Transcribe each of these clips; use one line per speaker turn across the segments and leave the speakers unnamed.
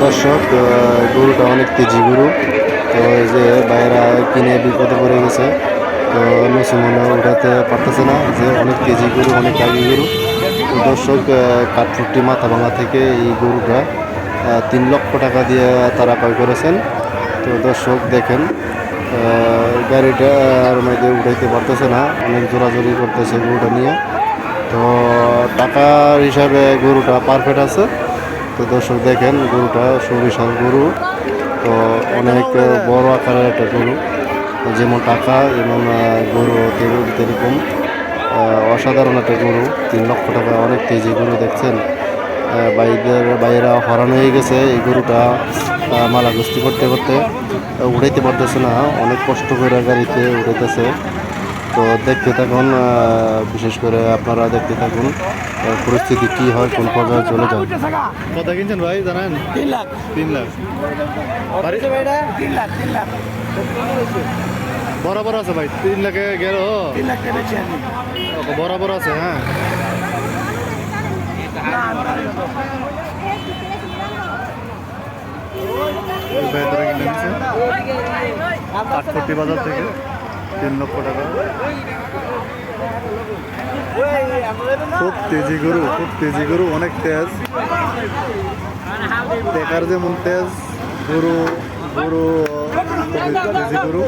দর্শক গরুটা অনেক তেজি গরু। তো এই যে বাইরা কিনে বিপদে পড়ে গেছে। তো নসিমনে উঠাতে পারতেছে না, যে অনেক তেজি গরু, অনেক রাগী গরু। তো দর্শক কাঠফুট্টি মাথা ভাঙা থেকে এই গরুটা 3 লক্ষ টাকা দিয়ে তারা ক্রয় করেছেন। তো দর্শক দেখেন গাড়িটার মধ্যে উঠাইতে পারতেছে না, অনেক জোরাজোরি করতেছে গরুটা নিয়ে। তো টাকার হিসাবে গরুটা পারফেক্ট আছে। তো দর্শক দেখেন গরুটা সুবিশাল গরু। তো অনেক বড় আকারের একটা গরু, যেমন টাকা এমন গরু তেরকম অসাধারণ একটা গরু। 3 লক্ষ টাকা, অনেক তেজি গরু দেখছেন। বাইরা হরান হয়ে গেছে এই গরুটা মালা গস্তি করতে করতে উঠাইতে পারতেছে না, অনেক কষ্ট করে গাড়িতে উঠাইতেছে। তো দেখতে থাকুন, বিশেষ করে আপনারা দেখতে থাকুন পরিস্থিতি কি হয়, কোন পর্যায়ে চলে যায়। কত কিনছেন ভাই জানেন?
3 লাখ।
3 লাখ বরাবর আছে ভাই, 3 লাখে গেল।
3 লাখ টাকা বেচে আমি।
বরাবর আছে, হ্যাঁ। কাঠফুটি বাজার থেকে 3 লক্ষ টাকা। খুব তেজি গরু, খুব তেজি গরু, অনেক তেজ। দেখার যেমন তেজ, গরু গরু তেজি গরু।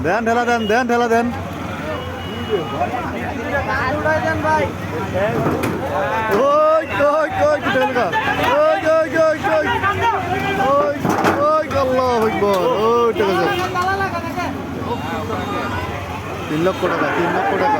দেন ঢেলা দেন, দেন ঢেলা দেন। ওই ওই ওই ঢেলগা, ওই ওই ওই ওই ওই ওই আল্লাহু আকবার। ওই টাকা 3 লক্ষ টাকা, 3 লক্ষ টাকা।